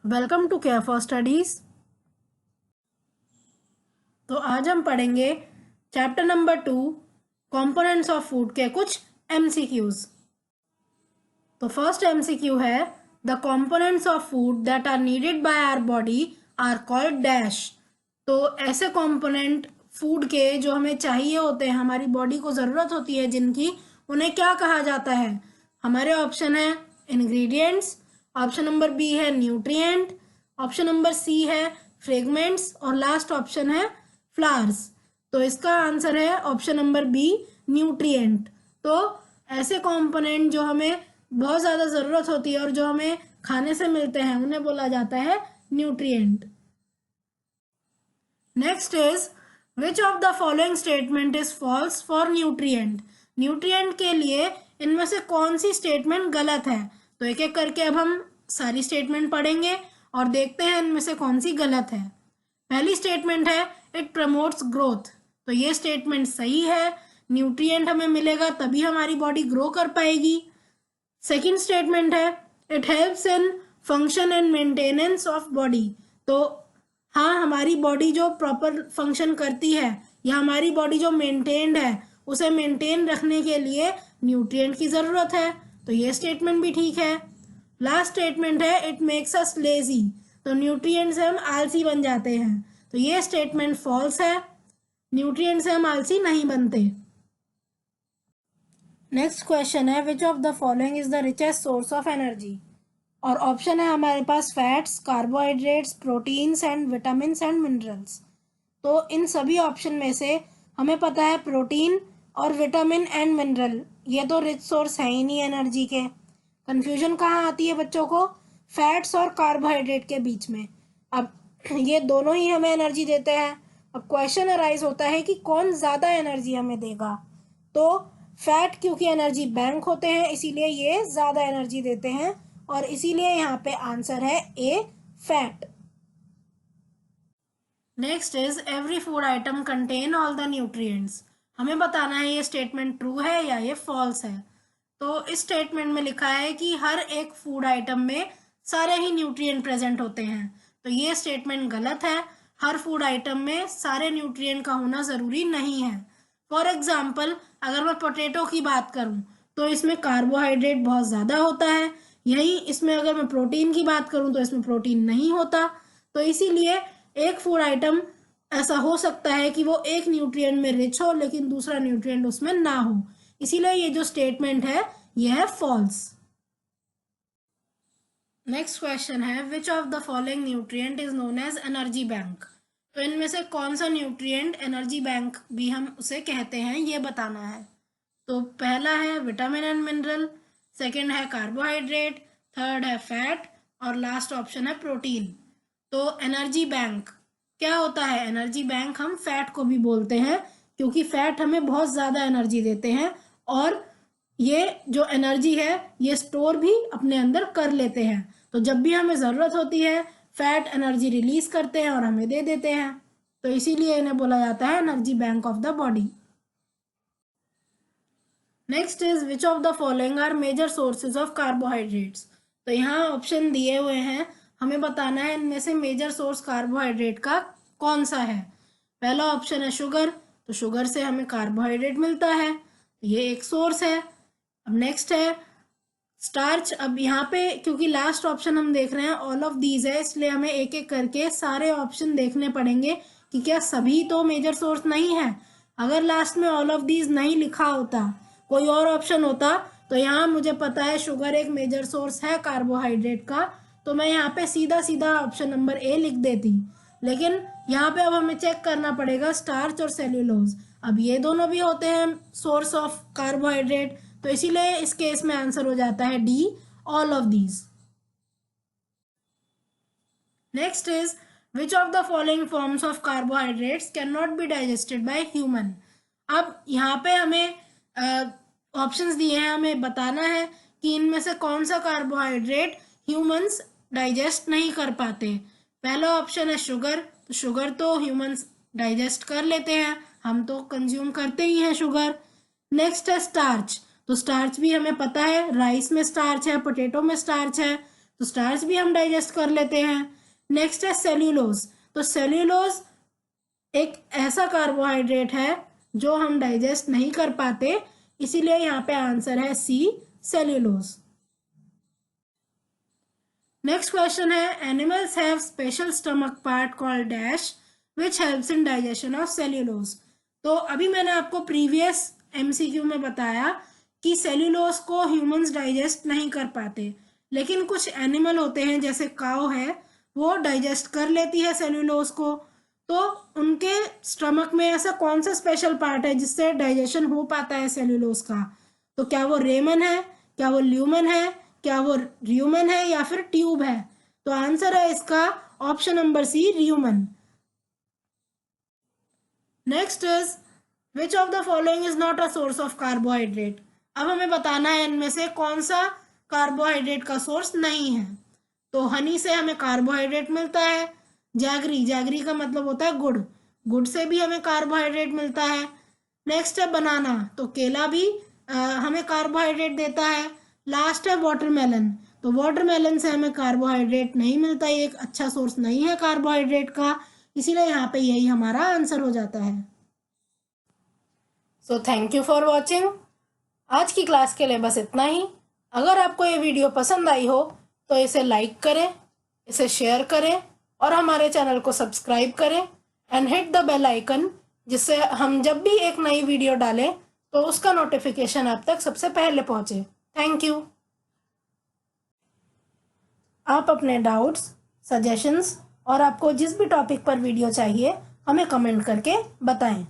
Welcome to care for studies. तो आज हम पढ़ेंगे chapter number 2 components of food के कुछ एमसीक्यूज। तो फर्स्ट एमसीक्यू है the components of food that are needed by our body are called dash. तो ऐसे कंपोनेंट फूड के जो हमें चाहिए होते हैं, हमारी बॉडी को ज़रूरत होती है जिनकी, उन्हें क्या कहा जाता है? हमारे ऑप्शन है इंग्रेडिएंट्स, ऑप्शन नंबर बी है न्यूट्रिएंट, ऑप्शन नंबर सी है फ्रेगमेंट्स और लास्ट ऑप्शन है फ्लावर्स। तो इसका आंसर है ऑप्शन नंबर बी न्यूट्रिएंट। तो ऐसे कंपोनेंट जो हमें बहुत ज़्यादा ज़रूरत होती है और जो हमें खाने से मिलते हैं उन्हें बोला जाता है nutrient. Next is which of the following statement is false for nutrient. Nutrient के लिए इनमें से कौन सी स्टेटमेंट गलत है? तो एक एक करके अब हम सारी स्टेटमेंट पढ़ेंगे और देखते हैं इनमें से कौन सी गलत है। पहली स्टेटमेंट है इट प्रमोट्स ग्रोथ। तो ये स्टेटमेंट सही है, न्यूट्रिएंट हमें मिलेगा तभी हमारी बॉडी ग्रो कर पाएगी। सेकेंड स्टेटमेंट है it helps in function and maintenance of body. तो हाँ, हमारी बॉडी जो प्रॉपर फंक्शन करती है या हमारी बॉडी जो मेंटेन्ड है उसे मेंटेन रखने के लिए न्यूट्रिएंट की ज़रूरत है। तो ये स्टेटमेंट भी ठीक है। लास्ट स्टेटमेंट है इट मेक्स अस लेजी। तो न्यूट्रिएंट से हम आलसी बन जाते हैं। तो ये स्टेटमेंट फॉल्स है, न्यूट्रिएंट से हम आलसी नहीं बनते। नेक्स्ट क्वेश्चन है which of the following is the richest source of energy. और ऑप्शन है हमारे पास fats, carbohydrates, proteins and vitamins and minerals. तो इन सभी ऑप्शन में से हमें पता है प्रोटीन और विटामिन एंड मिनरल ये तो रिच सोर्स है ही नहीं एनर्जी के। कंफ्यूजन कहाँ आती है बच्चों को? फैट्स और कार्बोहाइड्रेट के बीच में। अब ये दोनों ही हमें एनर्जी देते हैं। अब क्वेश्चन अराइज होता है कि कौन ज़्यादा एनर्जी हमें देगा। तो फैट क्योंकि एनर्जी बैंक होते हैं इसीलिए ये ज़्यादा एनर्जी देते हैं और इसीलिए यहाँ पे आंसर है A fat. Next is every food item contain all the nutrients. हमें बताना है ये स्टेटमेंट ट्रू है या ये फॉल्स है। तो इस स्टेटमेंट में लिखा है कि हर एक फूड आइटम में सारे ही न्यूट्रिएंट प्रेजेंट होते हैं। तो ये स्टेटमेंट गलत है, हर फूड आइटम में सारे न्यूट्रिएंट का होना ज़रूरी नहीं है। फॉर एग्जाम्पल अगर मैं पोटैटो की बात करूँ तो इसमें कार्बोहाइड्रेट बहुत ज़्यादा होता है, यही इसमें अगर मैं प्रोटीन की बात करूँ तो इसमें प्रोटीन नहीं होता। तो इसीलिए एक फूड आइटम ऐसा हो सकता है कि वो एक न्यूट्रिएंट में रिच हो लेकिन दूसरा न्यूट्रिएंट उसमें ना हो, इसीलिए ये जो स्टेटमेंट है ये है फॉल्स। नेक्स्ट क्वेश्चन है which of the following nutrient is known as energy bank. तो इनमें से कौन सा न्यूट्रिएंट एनर्जी बैंक भी हम उसे कहते हैं ये बताना है। तो पहला है विटामिन एंड मिनरल, सेकेंड है कार्बोहाइड्रेट, थर्ड है फैट और लास्ट ऑप्शन है प्रोटीन। तो एनर्जी बैंक क्या होता है? एनर्जी बैंक हम फैट को भी बोलते हैं क्योंकि फैट हमें बहुत ज़्यादा एनर्जी देते हैं और ये जो एनर्जी है ये स्टोर भी अपने अंदर कर लेते हैं। तो जब भी हमें ज़रूरत होती है फैट एनर्जी रिलीज करते हैं और हमें दे देते हैं। तो इसीलिए इन्हें बोला जाता है energy bank of the body. Next is which of the following are major sources of carbohydrates. तो यहाँ ऑप्शन दिए हुए हैं, हमें बताना है इनमें से मेजर सोर्स कार्बोहाइड्रेट का कौन सा है। पहला ऑप्शन है शुगर, तो शुगर से हमें कार्बोहाइड्रेट मिलता है, ये एक सोर्स है। अब नेक्स्ट है स्टार्च। अब यहाँ पे क्योंकि लास्ट ऑप्शन हम देख रहे हैं ऑल ऑफ दीज है इसलिए हमें एक एक करके सारे ऑप्शन देखने पड़ेंगे कि क्या सभी तो मेजर सोर्स नहीं है। अगर लास्ट में ऑल ऑफ दीज नहीं लिखा होता, कोई और ऑप्शन होता, तो यहाँ मुझे पता है शुगर एक मेजर सोर्स है कार्बोहाइड्रेट का, तो मैं यहाँ पे सीधा सीधा ऑप्शन नंबर ए लिख देती। लेकिन यहाँ पे अब हमें चेक करना पड़ेगा स्टार्च और सेल्यूलोज। अब ये दोनों भी होते हैं सोर्स ऑफ कार्बोहाइड्रेट, तो इसीलिए इस केस में आंसर हो जाता है D all of these. Next is which of the following forms of carbohydrates can not be digested by human. अब यहाँ पे हमें ऑप्शंस दिए हैं, हमें बताना है कि इनमें से कौन सा कार्बोहाइड्रेट ह्यूमंस डाइजेस्ट नहीं कर पाते। पहला ऑप्शन है शुगर, तो शुगर तो ह्यूमंस डाइजेस्ट कर लेते हैं, हम तो कंज्यूम करते ही हैं शुगर। नेक्स्ट है स्टार्च, तो स्टार्च भी हमें पता है राइस में स्टार्च है, पोटैटो में स्टार्च है, तो स्टार्च भी हम डाइजेस्ट कर लेते हैं। नेक्स्ट है सेल्यूलोज। तो सेल्यूलोज एक ऐसा कार्बोहाइड्रेट है जो हम डाइजेस्ट नहीं कर पाते, इसीलिए यहाँ पे आंसर है सी, सेल्यूलोज। नेक्स्ट क्वेश्चन है animals have special stomach part called dash which helps in digestion of cellulose. तो अभी मैंने आपको प्रीवियस एमसीक्यू में बताया कि सेल्यूलोज को ह्यूमंस डाइजेस्ट नहीं कर पाते, लेकिन कुछ एनिमल होते हैं जैसे काऊ है, वो डाइजेस्ट कर लेती है सेल्यूलोज को। तो उनके स्टमक में ऐसा कौन सा स्पेशल पार्ट है जिससे डाइजेशन हो पाता है सेल्यूलोज का? तो क्या वो रेमन है, क्या वो ल्यूमन है, क्या वो र्यूमन है, या फिर ट्यूब है? तो आंसर है इसका ऑप्शन नंबर सी, र्यूमन। Next is which of the following is not a source of carbohydrate. अब हमें बताना है इनमें से कौन सा कार्बोहाइड्रेट का सोर्स नहीं है। तो हनी से हमें कार्बोहाइड्रेट मिलता है, जैगरी, जैगरी का मतलब होता है गुड़, गुड़ से भी हमें कार्बोहाइड्रेट मिलता है। नेक्स्ट है बनाना, तो केला भी हमें कार्बोहाइड्रेट देता है। लास्ट है वाटरमेलन, तो वाटरमेलन से हमें कार्बोहाइड्रेट नहीं मिलता, ये एक अच्छा सोर्स नहीं है कार्बोहाइड्रेट का, इसीलिए यहाँ पे यही हमारा आंसर हो जाता है। So thank you for watching. आज की क्लास के लिए बस इतना ही। अगर आपको ये वीडियो पसंद आई हो तो इसे लाइक करें, इसे शेयर करें और हमारे चैनल को सब्सक्राइब करें and hit the bell icon, जिससे हम जब भी एक नई वीडियो डालें तो उसका नोटिफिकेशन आप तक सबसे पहले पहुंचे। Thank you. आप अपने डाउट्स, सजेशंस और आपको जिस भी टॉपिक पर वीडियो चाहिए हमें कमेंट करके बताएं।